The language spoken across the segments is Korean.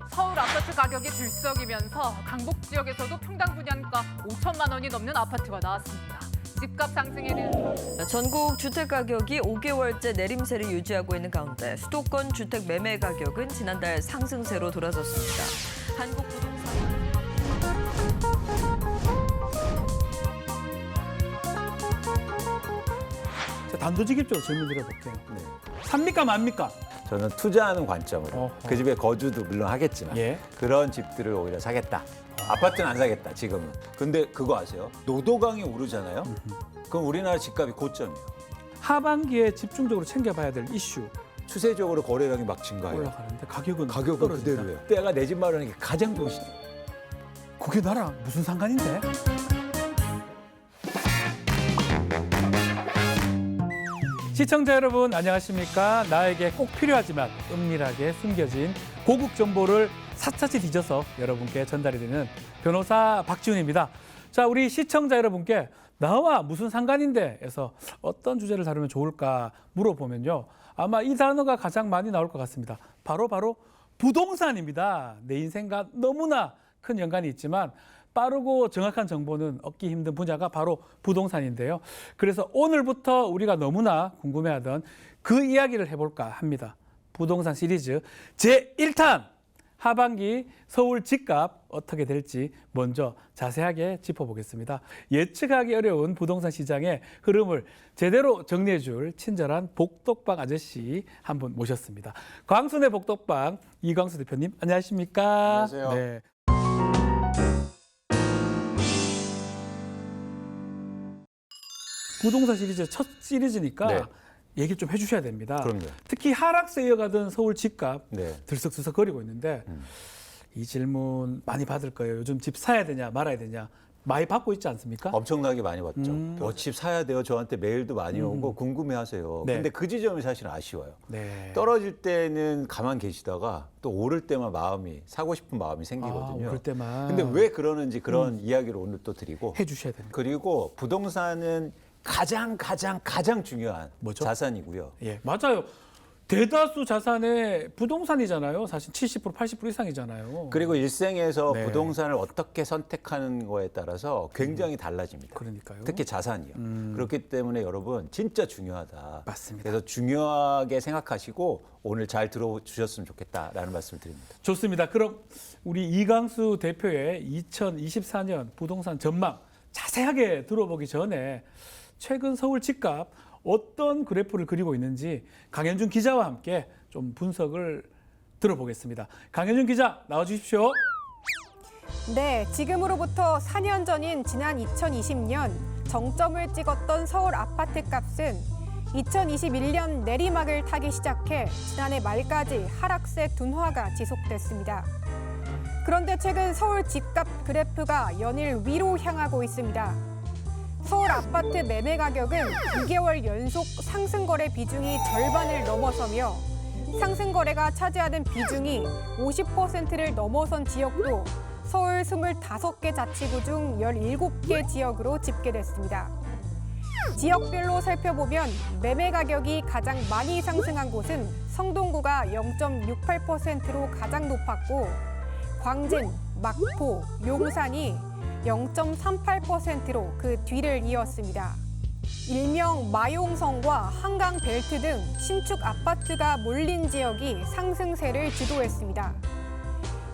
서울 아파트 가격이 들썩이면서 강북 지역에서도 평당 분양가 5천만 원이 넘는 아파트가 나왔습니다. 집값 상승에는 전국 주택 가격이 5개월째 내림세를 유지하고 있는 가운데 수도권 주택 매매 가격은 지난달 상승세로 돌아섰습니다. 한국 부동산 단도직입적으로 질문 드려볼게요. 네. 삽니까 맙니까? 저는 투자하는 관점으로 어허. 그 집에 거주도 물론 하겠지만 예. 그런 집들을 오히려 사겠다. 아파트는 안 사겠다, 지금은. 근데 그거 아세요? 노도강이 오르잖아요? 그럼 우리나라 집값이 고점이에요. 하반기에 집중적으로 챙겨봐야 될 이슈 추세적으로 거래량이 막 증가해요. 올라가는데 가격은 가격은 그대로예요. 때가 내 집 마련하기 가장 좋은 시점. 그게 나랑 무슨 상관인데? 시청자 여러분 안녕하십니까? 나에게 꼭 필요하지만 은밀하게 숨겨진 고급 정보를 샅샅이 뒤져서 여러분께 전달해 드리는 변호사 박지훈입니다. 자, 우리 시청자 여러분께 나와 무슨 상관인데 해서 어떤 주제를 다루면 좋을까 물어보면요. 아마 이 단어가 가장 많이 나올 것 같습니다. 바로 부동산입니다. 내 인생과 너무나 큰 연관이 있지만 빠르고 정확한 정보는 얻기 힘든 분야가 바로 부동산인데요. 그래서 오늘부터 우리가 너무나 궁금해하던 그 이야기를 해볼까 합니다. 부동산 시리즈 제1탄 하반기 서울 집값 어떻게 될지 먼저 자세하게 짚어보겠습니다. 예측하기 어려운 부동산 시장의 흐름을 제대로 정리해줄 친절한 복덕방 아저씨 한 분 모셨습니다. 광순의 복덕방 이광수 대표님 안녕하십니까? 안녕하세요. 네. 부동산 시리즈 첫 시리즈니까 네. 얘기 좀 해주셔야 됩니다. 그럼요. 특히 하락세 이어가던 서울 집값 네. 들썩들썩거리고 있는데 이 질문 많이 받을 거예요. 요즘 집 사야 되냐 말아야 되냐 많이 받고 있지 않습니까? 엄청나게 많이 받죠. 집 사야 돼요. 저한테 메일도 많이 오고 궁금해하세요. 네. 근데 그 지점이 사실 아쉬워요. 네. 떨어질 때는 가만 계시다가 또 오를 때만 마음이 사고 싶은 마음이 생기거든요. 오를 때만. 근데 왜 그러는지 그런 이야기를 오늘 또 드리고 해주셔야 됩니다. 그리고 부동산은 가장 중요한 뭐죠? 자산이고요. 예, 맞아요. 대다수 자산의 부동산이잖아요. 사실 70% 80% 이상이잖아요. 그리고 일생에서 네. 부동산을 어떻게 선택하는 거에 따라서 굉장히 달라집니다. 그러니까요. 특히 자산이요. 그렇기 때문에 여러분 진짜 중요하다. 맞습니다. 그래서 중요하게 생각하시고 오늘 잘 들어주셨으면 좋겠다라는 말씀을 드립니다. 좋습니다. 그럼 우리 이광수 대표의 2024년 부동산 전망 자세하게 들어보기 전에 최근 서울 집값 어떤 그래프를 그리고 있는지 강현준 기자와 함께 좀 분석을 들어보겠습니다. 강현준 기자 나와주십시오. 네, 지금으로부터 4년 전인 지난 2020년 정점을 찍었던 서울 아파트 값은 2021년 내리막을 타기 시작해 지난해 말까지 하락세 둔화가 지속됐습니다. 그런데 최근 서울 집값 그래프가 연일 위로 향하고 있습니다. 서울 아파트 매매 가격은 9개월 연속 상승 거래 비중이 절반을 넘어서며 상승 거래가 차지하는 비중이 50%를 넘어선 지역도 서울 25개 자치구 중 17개 지역으로 집계됐습니다. 지역별로 살펴보면 매매 가격이 가장 많이 상승한 곳은 성동구가 0.68%로 가장 높았고 광진, 마포, 용산이 0.38%로 그 뒤를 이었습니다. 일명 마용성과 한강 벨트 등 신축 아파트가 몰린 지역이 상승세를 주도했습니다.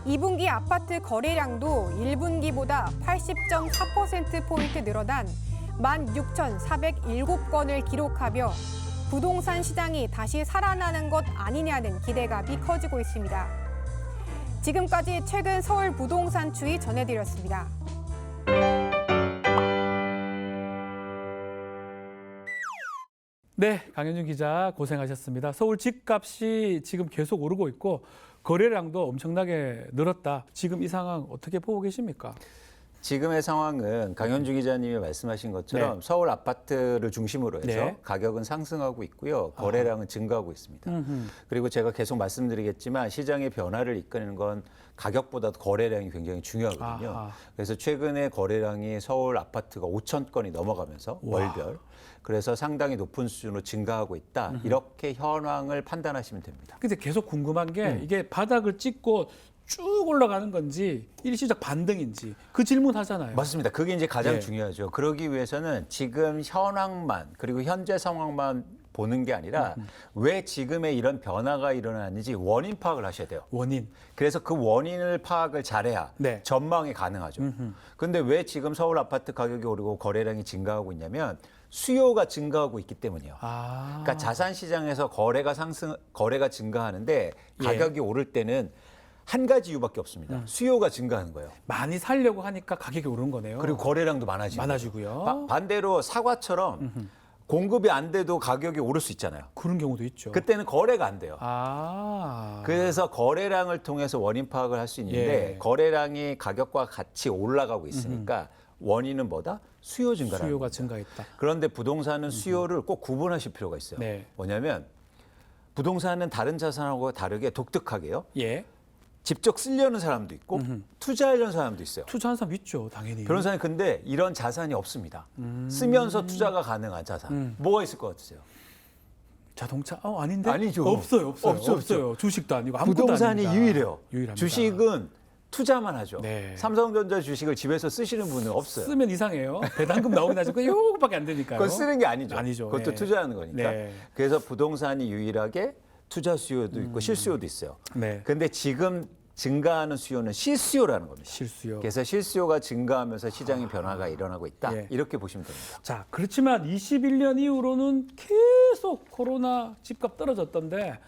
2분기 아파트 거래량도 1분기보다 80.4%포인트 늘어난 16,407건을 기록하며 부동산 시장이 다시 살아나는 것 아니냐는 기대감이 커지고 있습니다. 지금까지 최근 서울 부동산 추이 전해드렸습니다. 네, 강현준 기자 고생하셨습니다. 서울 집값이 지금 계속 오르고 있고 거래량도 엄청나게 늘었다. 지금 이 상황 어떻게 보고 계십니까? 지금의 상황은 강현주 기자님이 말씀하신 것처럼 네. 서울 아파트를 중심으로 해서 네. 가격은 상승하고 있고요. 거래량은 증가하고 있습니다. 그리고 제가 계속 말씀드리겠지만 시장의 변화를 이끄는 건 가격보다도 거래량이 굉장히 중요하거든요. 아하. 그래서 최근에 거래량이 서울 아파트가 5천 건이 넘어가면서 월별. 그래서 상당히 높은 수준으로 증가하고 있다. 이렇게 현황을 판단하시면 됩니다. 근데 계속 궁금한 게 이게 바닥을 찍고 쭉 올라가는 건지 일시적 반등인지 그 질문하잖아요. 맞습니다. 그게 이제 가장 네. 중요하죠. 그러기 위해서는 지금 현황만 그리고 현재 상황만 보는 게 아니라 왜 지금의 이런 변화가 일어나는지 원인 파악을 하셔야 돼요. 원인. 그래서 그 원인을 파악을 잘해야 네. 전망이 가능하죠. 그런데 왜 지금 서울 아파트 가격이 오르고 거래량이 증가하고 있냐면 수요가 증가하고 있기 때문이에요. 아. 그러니까 자산 시장에서 거래가 증가하는데 가격이 오를 때는 한 가지 이유밖에 없습니다. 수요가 증가하는 거예요. 많이 살려고 하니까 가격이 오른 거네요. 그리고 거래량도 많아지고요. 반대로 사과처럼 공급이 안 돼도 가격이 오를 수 있잖아요. 그런 경우도 있죠. 그때는 거래가 안 돼요. 아. 그래서 거래량을 통해서 원인 파악을 할 수 있는데 예. 거래량이 가격과 같이 올라가고 있으니까 원인은 뭐다? 수요 증가라는 수요가 거죠. 증가했다. 그런데 부동산은 수요를 꼭 구분하실 필요가 있어요. 네. 뭐냐면 부동산은 다른 자산하고 다르게 독특하게요. 예. 직접 쓰려는 사람도 있고 투자하려는 사람도 있어요. 투자한 사람 있죠, 당연히. 변호사님 근데 이런 자산이 없습니다. 쓰면서 투자가 가능한 자산. 뭐가 있을 것 같으세요? 자동차? 아닌데? 아니죠. 없어요. 없죠. 주식도 아니고 아무것도 부동산이 아닙니다. 유일해요. 유일합니다. 주식은 투자만 하죠. 네. 삼성전자 주식을 집에서 쓰시는 분은 없어요. 쓰면 이상해요. 배당금 나오긴 하지만 요거밖에 안 되니까요. 그건 쓰는 게 아니죠. 아니죠. 그것도 네. 투자하는 거니까. 네. 그래서 부동산이 유일하게 투자 수요도 있고 실수요도 있어요. 네. 근데 지금 증가하는 수요는 실수요라는 겁니다. 실수요. 그래서 실수요가 증가하면서 시장의 변화가 일어나고 있다. 예. 이렇게 보시면 됩니다. 자, 그렇지만 21년 이후로는 계속 코로나 집값 떨어졌던데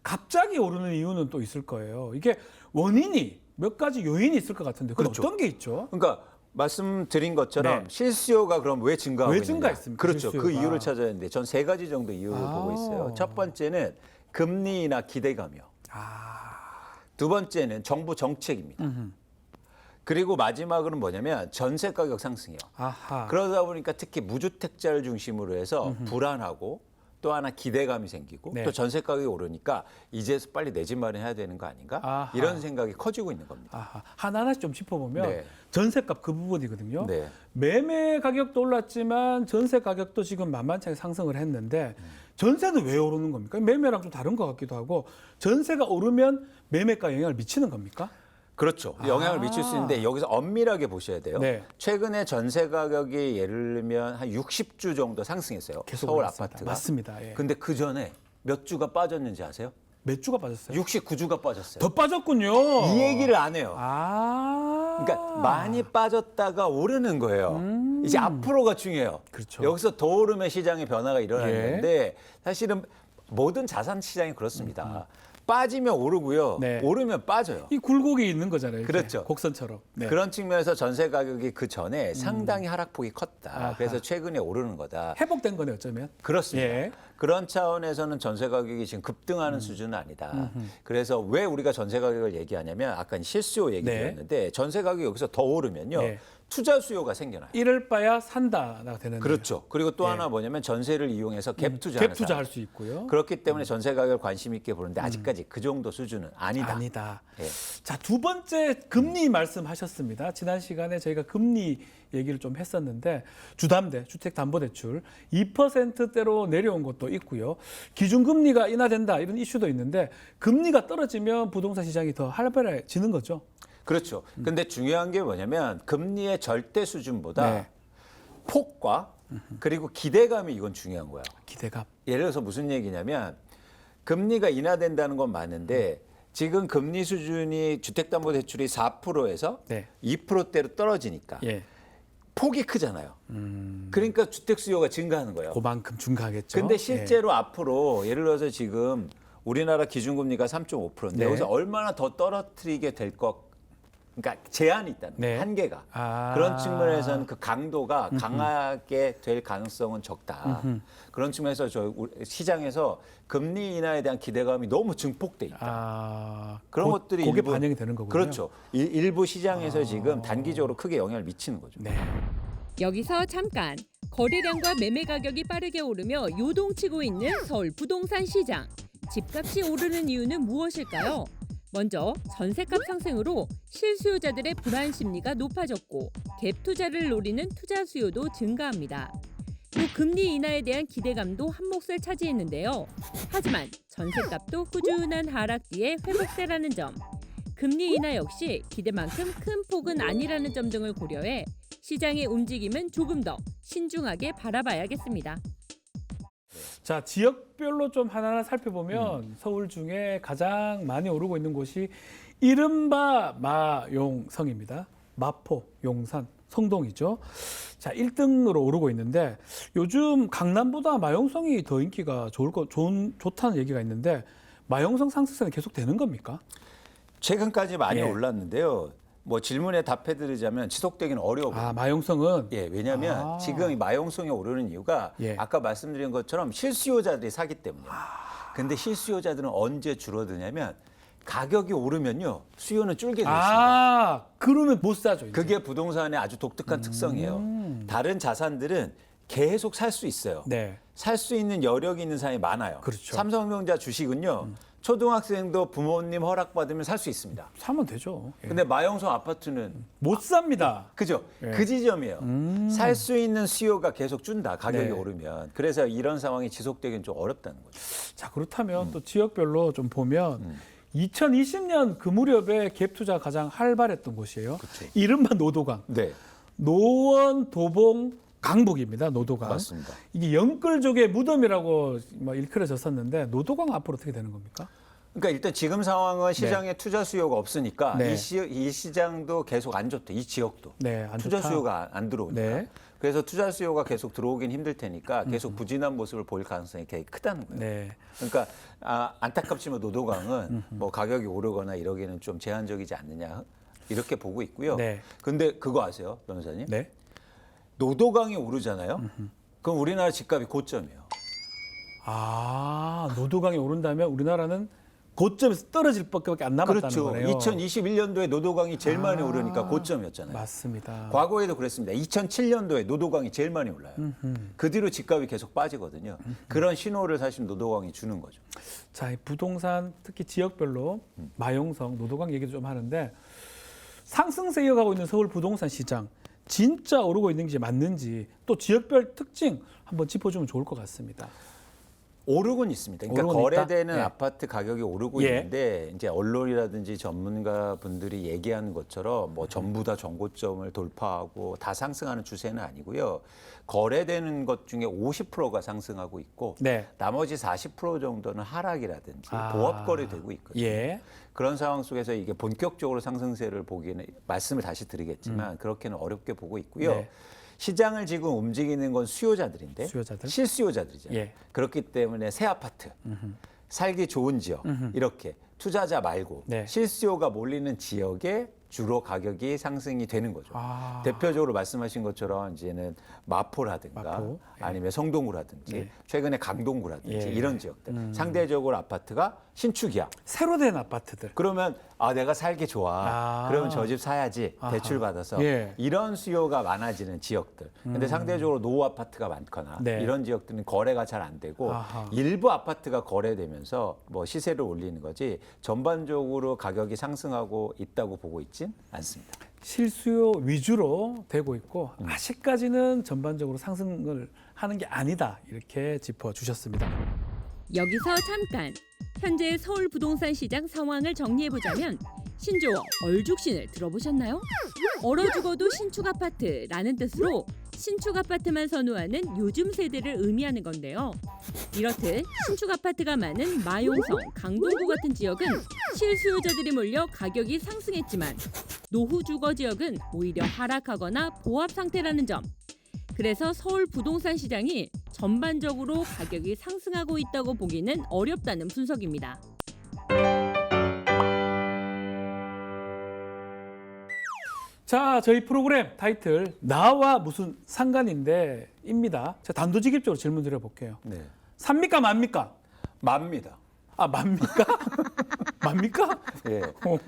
갑자기 오르는 이유는 또 있을 거예요. 이게 원인이 몇 가지 요인이 있을 것 같은데 그건 그렇죠. 어떤 게 있죠? 그러니까 말씀드린 것처럼 네. 실수요가 그럼 왜 증가하고 왜 있느냐? 증가했습니까, 그렇죠. 그 실수요가? 이유를 찾아야 하는데 전 세 가지 정도 이유를 보고 있어요. 첫 번째는 금리나 기대감이요. 두 번째는 정부 정책입니다. 그리고 마지막으로는 뭐냐면 전세 가격 상승이요. 아하. 그러다 보니까 특히 무주택자를 중심으로 해서 불안하고 또 하나 기대감이 생기고 네. 또 전세 가격이 오르니까 이제서 빨리 내 집 마련해야 되는 거 아닌가? 아하. 이런 생각이 커지고 있는 겁니다. 아하. 하나하나씩 좀 짚어보면 네. 전세값 그 부분이거든요. 네. 매매 가격도 올랐지만 전세 가격도 지금 만만치 않게 상승을 했는데 전세는 왜 오르는 겁니까? 매매랑 좀 다른 것 같기도 하고 전세가 오르면 매매가에 영향을 미치는 겁니까? 그렇죠. 영향을 미칠 수 있는데 여기서 엄밀하게 보셔야 돼요. 네. 최근에 전세 가격이 예를 들면 한 60주 정도 상승했어요. 계속 서울 올랐습니다. 아파트가. 맞습니다. 예. 근데 그 전에 몇 주가 빠졌는지 아세요? 몇 주가 빠졌어요? 69주가 빠졌어요. 더 빠졌군요. 이 얘기를 안 해요. 아. 그러니까 많이 빠졌다가 오르는 거예요. 이제 앞으로가 중요해요. 그렇죠. 여기서 더 오르면 시장의 변화가 일어나는 예. 건데 사실은 모든 자산 시장이 그렇습니다. 빠지면 오르고요. 네. 오르면 빠져요. 이 굴곡이 있는 거잖아요. 이렇게. 그렇죠. 곡선처럼. 네. 그런 측면에서 전세 가격이 그 전에 상당히 하락폭이 컸다. 아하. 그래서 최근에 오르는 거다. 회복된 거네 어쩌면. 그렇습니다. 예. 그런 차원에서는 전세 가격이 지금 급등하는 수준은 아니다. 그래서 왜 우리가 전세 가격을 얘기하냐면 아까 실수요 얘기 네. 드렸는데 전세 가격이 여기서 더 오르면요. 네. 투자 수요가 생겨나요. 이럴 바야 산다가 되는. 그렇죠. 그리고 또 예. 하나 뭐냐면 전세를 이용해서 갭 투자하는 갭 투자할 사람. 수 있고요. 그렇기 때문에 전세 가격을 관심 있게 보는데 아직까지 그 정도 수준은 아니다. 아니다. 예. 자, 두 번째 금리 말씀하셨습니다. 지난 시간에 저희가 금리 얘기를 좀 했었는데 주담대, 주택담보대출 2%대로 내려온 것도 있고요. 기준금리가 인하된다 이런 이슈도 있는데 금리가 떨어지면 부동산 시장이 더 활발해지는 거죠. 그렇죠. 근데 중요한 게 뭐냐면 금리의 절대 수준보다 네. 폭과 그리고 기대감이 이건 중요한 거예요. 기대감. 예를 들어서 무슨 얘기냐면 금리가 인하된다는 건 맞는데 지금 금리 수준이 주택담보대출이 4%에서 네. 2%대로 떨어지니까 예. 폭이 크잖아요. 그러니까 주택 수요가 증가하는 거예요. 그만큼 증가하겠죠. 근데 실제로 앞으로 예를 들어서 지금 우리나라 기준금리가 3.5%인데 네. 여기서 얼마나 더 떨어뜨리게 될 것, 그러니까 제한이 있다는 네. 거예요. 한계가. 아. 그런 측면에서는 그 강도가 강하게 될 가능성은 적다. 그런 측면에서 시장에서 금리 인하에 대한 기대감이 너무 증폭돼 있다. 아, 그런 것들이 그게 일부- 반영이 되는 거군요. 그렇죠. 일부 시장에서 지금 단기적으로 크게 영향을 미치는 거죠. 네. 여기서 잠깐 거래량과 매매 가격이 빠르게 오르며 요동치고 있는 서울 부동산 시장. 집값이 오르는 이유는 무엇일까요? 먼저 전세값 상승으로 실수요자들의 불안 심리가 높아졌고 갭 투자를 노리는 투자 수요도 증가합니다. 또 금리 인하에 대한 기대감도 한 몫을 차지했는데요. 하지만 전세값도 꾸준한 하락 뒤에 회복세라는 점. 금리 인하 역시 기대만큼 큰 폭은 아니라는 점 등을 고려해 시장의 움직임은 조금 더 신중하게 바라봐야겠습니다. 자, 지역별로 좀 하나하나 살펴보면 서울 중에 가장 많이 오르고 있는 곳이 이른바 마용성입니다. 마포, 용산, 성동이죠. 자, 1등으로 오르고 있는데 요즘 강남보다 마용성이 더 인기가 좋다는 얘기가 있는데 마용성 상승세는 계속 되는 겁니까? 최근까지 많이 예. 올랐는데요. 뭐 질문에 답해드리자면 지속되기는 어려워 보여요. 아, 마용성은 예, 왜냐하면 지금 이 마용성이 오르는 이유가 예. 아까 말씀드린 것처럼 실수요자들이 사기 때문이에요. 근데 실수요자들은 언제 줄어드냐면 가격이 오르면요 수요는 줄게 돼 있습니다. 그러면 못 사죠. 이제. 그게 부동산의 아주 독특한 특성이에요. 다른 자산들은 계속 살 수 있어요. 네. 살 수 있는 여력이 있는 사람이 많아요. 그렇죠. 삼성전자 주식은요 초등학생도 부모님 허락받으면 살 수 있습니다. 사면 되죠. 예. 근데 마용성 아파트는 못 삽니다. 그죠? 예. 그 지점이에요. 살 수 있는 수요가 계속 준다. 가격이 네. 오르면. 그래서 이런 상황이 지속되기는 좀 어렵다는 거죠. 자, 그렇다면 또 지역별로 좀 보면 2020년 그 무렵에 갭 투자가 가장 활발했던 곳이에요. 이른바 노도강. 네, 노원, 도봉, 강북입니다. 노도강. 맞습니다. 이게 영끌족의 무덤이라고 뭐 일컬어졌었는데 노도강 앞으로 어떻게 되는 겁니까? 그러니까 일단 지금 상황은 시장에 투자 수요가 없으니까 네. 이 시장도 계속 안 좋대. 이 지역도. 네, 안 투자 좋다. 수요가 안 들어오니까. 네. 그래서 투자 수요가 계속 들어오긴 힘들 테니까 계속 부진한 모습을 보일 가능성이 되게 크다는 거예요. 네. 그러니까 안타깝지만 노도강은 뭐 가격이 오르거나 이러기는 좀 제한적이지 않느냐 이렇게 보고 있고요. 네. 근데 그거 아세요, 변호사님? 네. 노도강이 오르잖아요. 그럼 우리나라 집값이 고점이에요. 아, 노도강이 오른다면 우리나라는 고점에서 떨어질 밖에 안 남았다는 그렇죠. 거네요. 2021년도에 노도강이 제일 많이 오르니까 고점이었잖아요. 맞습니다. 과거에도 그랬습니다. 2007년도에 노도강이 제일 많이 올라요. 그 뒤로 집값이 계속 빠지거든요. 그런 신호를 사실 노도강이 주는 거죠. 자, 이 부동산 특히 지역별로 마용성, 노도강 얘기도 좀 하는데 상승세 이어가고 있는 서울 부동산 시장 진짜 오르고 있는 게 맞는지 또 지역별 특징 한번 짚어주면 좋을 것 같습니다. 오르곤 있습니다. 그러니까 오르곤 거래되는 있다? 예. 아파트 가격이 오르고 예. 있는데 이제 언론이라든지 전문가 분들이 얘기하는 것처럼 뭐 전부 다 정고점을 돌파하고 다 상승하는 추세는 아니고요. 거래되는 것 중에 50%가 상승하고 있고 네. 나머지 40% 정도는 하락이라든지 아. 보합 거래되고 있거든요. 예. 그런 상황 속에서 이게 본격적으로 상승세를 보기에는 말씀을 다시 드리겠지만 그렇게는 어렵게 보고 있고요. 네. 시장을 지금 움직이는 건 수요자들인데 수요자들? 실수요자들이죠. 예. 그렇기 때문에 새 아파트, 살기 좋은 지역 이렇게 투자자 말고 네. 실수요가 몰리는 지역에 주로 가격이 상승이 되는 거죠. 아. 대표적으로 말씀하신 것처럼 이제는 마포라든가 마포, 예. 아니면 성동구라든지 네. 최근에 강동구라든지 예. 이런 지역들 상대적으로 아파트가 신축이야. 새로 된 아파트들. 그러면 내가 살기 좋아. 아. 그러면 저 집 사야지. 아하. 대출 받아서. 예. 이런 수요가 많아지는 지역들. 근데 상대적으로 노후 아파트가 많거나 네. 이런 지역들은 거래가 잘 안 되고 아하. 일부 아파트가 거래되면서 뭐 시세를 올리는 거지 전반적으로 가격이 상승하고 있다고 보고 있진 않습니다. 실수요 위주로 되고 있고 아직까지는 전반적으로 상승을 하는 게 아니다. 이렇게 짚어주셨습니다. 여기서 잠깐 현재 서울 부동산 시장 상황을 정리해보자면 신조어 얼죽신을 들어보셨나요? 얼어 죽어도 신축 아파트라는 뜻으로 신축 아파트만 선호하는 요즘 세대를 의미하는 건데요. 이렇듯 신축 아파트가 많은 마용성, 강동구 같은 지역은 실수요자들이 몰려 가격이 상승했지만 노후 주거 지역은 오히려 하락하거나 보합 상태라는 점. 그래서 서울 부동산 시장이 전반적으로 가격이 상승하고 있다고 보기는 어렵다는 분석입니다. 자, 저희 프로그램 타이틀 나와 무슨 상관인데입니다. 제가 단도직입적으로 질문 드려볼게요. 네. 삽니까 맙니까? 맙니다. 아, 맙니까? 맙니까? 예.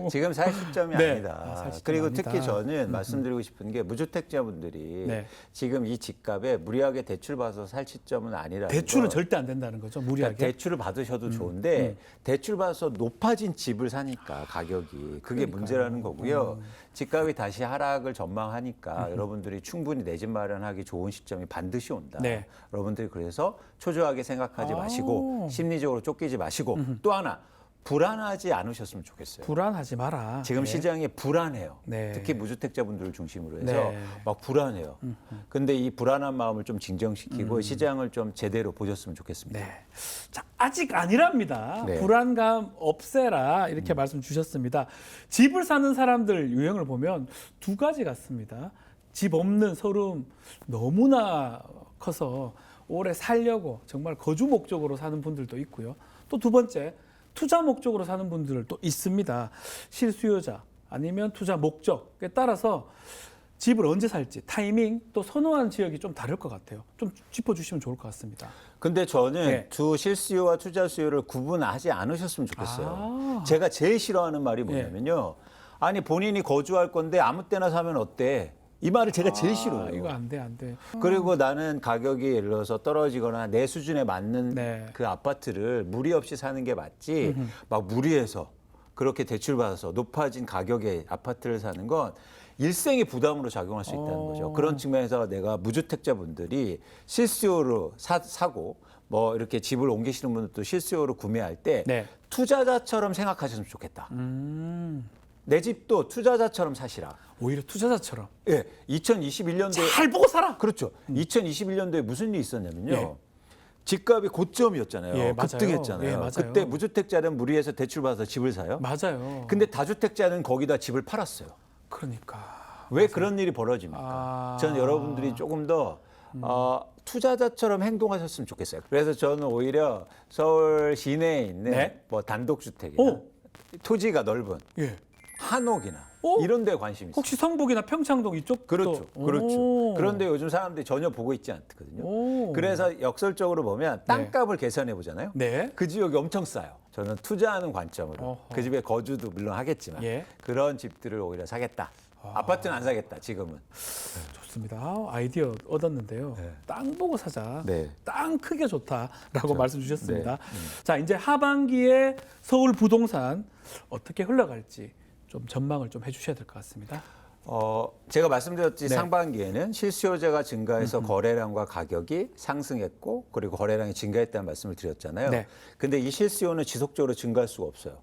지금 살 시점이 네. 아니다. 살 시점이 그리고 아니다. 특히 저는 말씀드리고 싶은 게 무주택자분들이 네. 지금 이 집값에 무리하게 대출 받아서 살 시점은 아니라는 대출은 거. 절대 안 된다는 거죠. 무리하게. 그러니까 대출을 받으셔도 좋은데 대출 받아서 높아진 집을 사니까 가격이 그게 문제라는 거고요. 집값이 다시 하락을 전망하니까 여러분들이 충분히 내 집 마련하기 좋은 시점이 반드시 온다. 네. 여러분들이 그래서 초조하게 생각하지 마시고 심리적으로 쫓기지 마시고 또 하나 불안하지 않으셨으면 좋겠어요. 불안하지 마라. 지금 네. 시장이 불안해요. 네. 특히 무주택자분들을 중심으로 해서 네. 막 불안해요. 근데 이 불안한 마음을 좀 진정시키고 시장을 좀 제대로 보셨으면 좋겠습니다. 네. 자, 아직 아니랍니다. 네. 불안감 없애라 이렇게 말씀 주셨습니다. 집을 사는 사람들 유형을 보면 두 가지 같습니다. 집 없는 서름 너무나 커서 오래 살려고 정말 거주 목적으로 사는 분들도 있고요. 또 두 번째, 투자 목적으로 사는 분들도 있습니다. 실수요자 아니면 투자 목적에 따라서 집을 언제 살지, 타이밍, 또 선호한 지역이 좀 다를 것 같아요. 좀 짚어주시면 좋을 것 같습니다. 근데 저는 네. 두 실수요와 투자 수요를 구분하지 않으셨으면 좋겠어요. 아. 제가 제일 싫어하는 말이 뭐냐면요. 아니 본인이 거주할 건데 아무 때나 사면 어때? 이 말을 제가 제일 싫어해요. 이거 안 돼, 안 돼. 그리고 나는 가격이 예를 들어서 떨어지거나 내 수준에 맞는 네. 그 아파트를 무리 없이 사는 게 맞지 막 무리해서 그렇게 대출받아서 높아진 가격의 아파트를 사는 건 일생의 부담으로 작용할 수 있다는 거죠. 그런 측면에서 내가 무주택자분들이 실수요로 사고 뭐 이렇게 집을 옮기시는 분들도 실수요로 구매할 때 네. 투자자처럼 생각하셨으면 좋겠다. 내 집도 투자자처럼 사시라. 오히려 투자자처럼 예, 2021년도에 잘 보고 살아. 그렇죠. 2021년도에 무슨 일이 있었냐면요. 예. 집값이 고점이었잖아요. 예, 맞아요. 급등했잖아요. 예, 맞아요. 그때 무주택자는 무리해서 대출받아서 집을 사요. 맞아요. 근데 다주택자는 거기다 집을 팔았어요. 그러니까 왜 그런 일이 벌어집니까? 아. 저는 여러분들이 조금 더 투자자처럼 행동하셨으면 좋겠어요. 그래서 저는 오히려 서울 시내에 있는 네. 뭐 단독주택이나 오. 토지가 넓은 예. 한옥이나 오. 이런 데 관심이 있어요. 혹시 성북이나 평창동 이쪽 그렇죠. 그렇죠. 그런데 요즘 사람들이 전혀 보고 있지 않거든요. 오. 그래서 역설적으로 보면 땅값을 계산해 보잖아요. 네. 그 지역이 엄청 싸요. 저는 투자하는 관점으로 어허. 그 집에 거주도 물론 하겠지만 예. 그런 집들을 오히려 사겠다. 아파트는 안 사겠다. 지금은. 좋습니다. 아이디어 얻었는데요. 네. 땅 보고 사자. 네. 땅 크게 좋다라고 말씀 주셨습니다. 네. 자, 이제 하반기에 서울 부동산 어떻게 흘러갈지 좀 전망을 좀 해주셔야 될 것 같습니다. 제가 말씀드렸지 네. 상반기에는 실수요자가 증가해서 거래량과 가격이 상승했고 그리고 거래량이 증가했다는 말씀을 드렸잖아요. 네. 근데 이 실수요는 지속적으로 증가할 수가 없어요.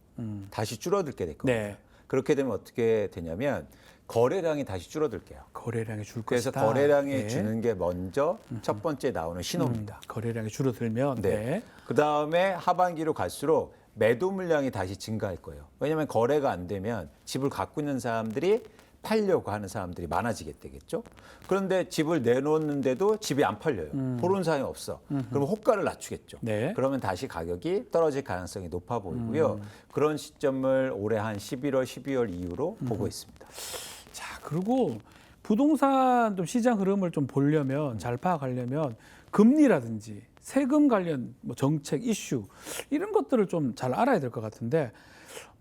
다시 줄어들게 될 겁니다. 네. 그렇게 되면 어떻게 되냐면 거래량이 다시 줄어들게요. 거래량이 줄 그래서 것이다. 거래량이 네. 주는 게 먼저 첫 번째 나오는 신호입니다. 거래량이 줄어들면 네. 네. 그 다음에 하반기로 갈수록 매도 물량이 다시 증가할 거예요. 왜냐하면 거래가 안 되면 집을 갖고 있는 사람들이 팔려고 하는 사람들이 많아지겠죠. 그런데 집을 내놓는데도 집이 안 팔려요. 보는 사람이 없어. 그럼 호가를 낮추겠죠. 네. 그러면 다시 가격이 떨어질 가능성이 높아 보이고요. 그런 시점을 올해 한 11월, 12월 이후로 보고 있습니다. 자, 그리고 부동산 좀 시장 흐름을 좀 보려면 잘 파악하려면 금리라든지 세금 관련 뭐 정책 이슈 이런 것들을 좀 잘 알아야 될 것 같은데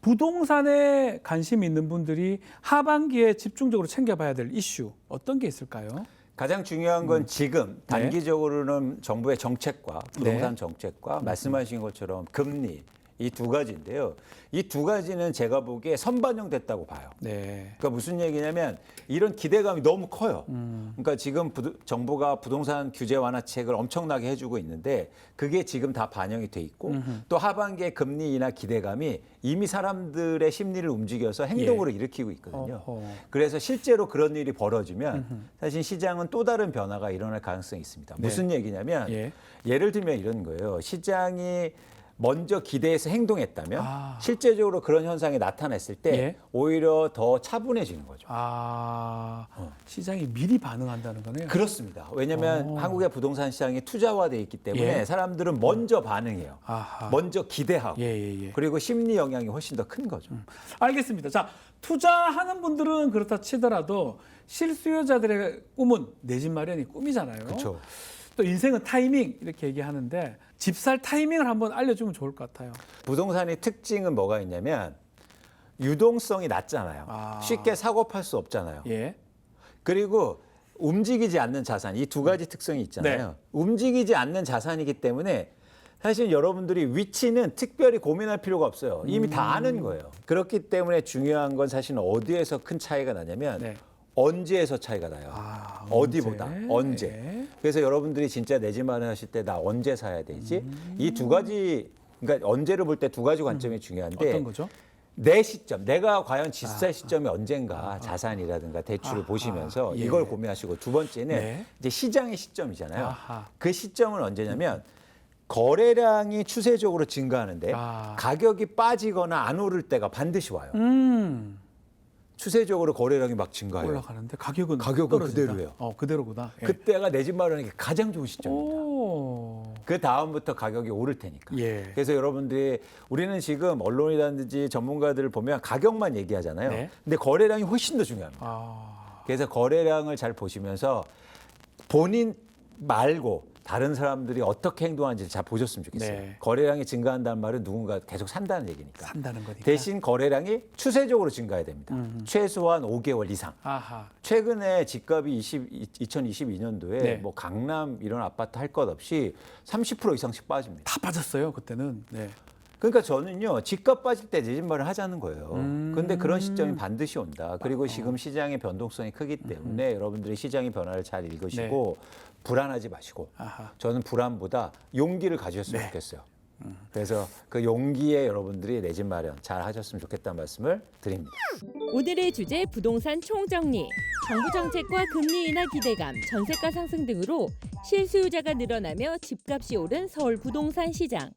부동산에 관심 있는 분들이 하반기에 집중적으로 챙겨봐야 될 이슈 어떤 게 있을까요? 가장 중요한 건 지금 네. 단기적으로는 정부의 정책과 부동산 정책과 말씀하신 것처럼 금리 이 두 가지인데요. 이 두 가지는 제가 보기에 선반영됐다고 봐요. 네. 그러니까 무슨 얘기냐면 이런 기대감이 너무 커요. 그러니까 지금 정부가 부동산 규제 완화책을 엄청나게 해주고 있는데 그게 지금 다 반영이 돼 있고 또 하반기에 금리 인하 기대감이 이미 사람들의 심리를 움직여서 행동으로 일으키고 있거든요. 어허. 그래서 실제로 그런 일이 벌어지면 사실 시장은 또 다른 변화가 일어날 가능성이 있습니다. 네. 무슨 얘기냐면 예. 예를 들면 이런 거예요. 시장이 먼저 기대해서 행동했다면 아. 실제적으로 그런 현상이 나타났을 때 예. 오히려 더 차분해지는 거죠. 시장이 미리 반응한다는 거네요. 그렇습니다. 왜냐하면 한국의 부동산 시장이 투자화되어 있기 때문에 예. 사람들은 먼저 반응해요. 아하. 먼저 기대하고 예. 그리고 심리 영향이 훨씬 더 큰 거죠. 알겠습니다. 자, 투자하는 분들은 그렇다 치더라도 실수요자들의 꿈은 내 집 마련이 꿈이잖아요. 그렇죠. 또 인생은 타이밍 이렇게 얘기하는데 집 살 타이밍을 한번 알려주면 좋을 것 같아요. 부동산의 특징은 뭐가 있냐면 유동성이 낮잖아요. 아. 쉽게 사고 팔 수 없잖아요. 예. 그리고 움직이지 않는 자산 이 두 가지 특성이 있잖아요. 네. 움직이지 않는 자산이기 때문에 사실 여러분들이 위치는 특별히 고민할 필요가 없어요. 이미 다 아는 거예요. 그렇기 때문에 중요한 건 사실은 어디에서 큰 차이가 나냐면 네. 언제에서 차이가 나요. 어디보다 언제. 네. 그래서 여러분들이 진짜 내 집 마련하실 때 나 언제 사야 되지? 이 두 가지 그러니까 언제를 볼 때 두 가지 관점이 중요한데 어떤 거죠? 내 시점, 내가 과연 집살 시점이 언젠가 자산이라든가 대출을 보시면서 예. 이걸 고민하시고 두 번째는 네. 이제 시장의 시점이잖아요. 아하. 그 시점은 언제냐면 거래량이 추세적으로 증가하는데 가격이 빠지거나 안 오를 때가 반드시 와요. 추세적으로 거래량이 막 증가해요. 올라가는데 가격은 가격은 그대로예요. 그대로구나. 예. 그때가 내 집 마련하기 가장 좋은 시점입니다. 오. 그 다음부터 가격이 오를 테니까. 예. 그래서 여러분들이 우리는 지금 언론이라든지 전문가들을 보면 가격만 얘기하잖아요. 네. 근데 거래량이 훨씬 더 중요합니다. 그래서 거래량을 잘 보시면서 본인 말고 다른 사람들이 어떻게 행동하는지 잘 보셨으면 좋겠어요. 네. 거래량이 증가한다는 말은 누군가 계속 산다는 얘기니까. 산다는 거니까. 대신 거래량이 추세적으로 증가해야 됩니다. 최소한 5개월 이상. 아하. 최근에 집값이 2022년도에 네. 뭐 강남 이런 아파트 할 것 없이 30% 이상씩 빠집니다. 다 빠졌어요 그때는. 네. 그러니까 저는요, 집값 빠질 때 내 집 마련 하자는 거예요. 그런데 그런 시점이 반드시 온다. 그리고 지금 시장의 변동성이 크기 때문에 여러분들이 시장의 변화를 잘 읽으시고 불안하지 마시고 아하. 저는 불안보다 용기를 가지셨으면 네. 좋겠어요. 그래서 그 용기에 여러분들이 내 집 마련 잘 하셨으면 좋겠다는 말씀을 드립니다. 오늘의 주제 부동산 총정리. 정부 정책과 금리 인하 기대감, 전세가 상승 등으로 실수요자가 늘어나며 집값이 오른 서울 부동산 시장.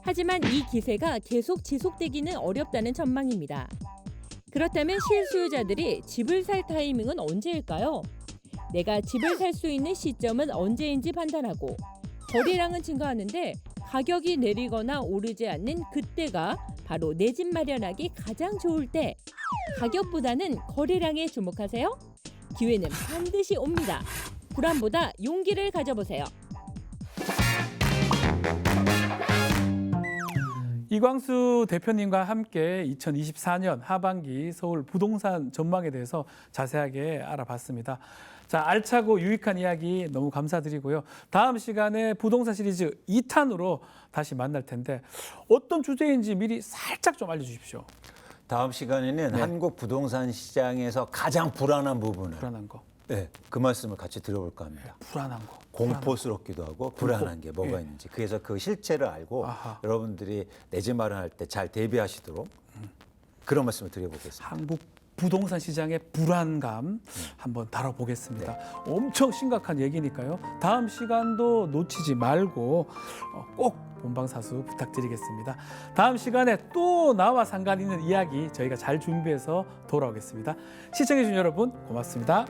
하지만 이 기세가 계속 지속되기는 어렵다는 전망입니다. 그렇다면 실수요자들이 집을 살 타이밍은 언제일까요? 내가 집을 살 수 있는 시점은 언제인지 판단하고 거래량은 증가하는데 가격이 내리거나 오르지 않는 그때가 바로 내 집 마련하기 가장 좋을 때. 가격보다는 거래량에 주목하세요. 기회는 반드시 옵니다. 불안보다 용기를 가져보세요. 이광수 대표님과 함께 2024년 하반기 서울 부동산 전망에 대해서 자세하게 알아봤습니다. 자, 알차고 유익한 이야기 너무 감사드리고요. 다음 시간에 부동산 시리즈 2탄으로 다시 만날 텐데 어떤 주제인지 미리 살짝 좀 알려주십시오. 다음 시간에는 네. 한국 부동산 시장에서 가장 불안한 부분을 불안한 거. 네, 그 말씀을 같이 들어볼까 합니다. 불안한 거. 공포스럽기도 하고 불안한 게 뭐가 예. 있는지. 그래서 그 실체를 알고 아하. 여러분들이 내 집 마련할 때 잘 대비하시도록 그런 말씀을 드려보겠습니다. 한국 부동산 시장의 불안감 한번 다뤄보겠습니다. 엄청 심각한 얘기니까요. 다음 시간도 놓치지 말고 꼭 본방사수 부탁드리겠습니다. 다음 시간에 또 나와 상관 있는 이야기 저희가 잘 준비해서 돌아오겠습니다. 시청해주신 여러분 고맙습니다.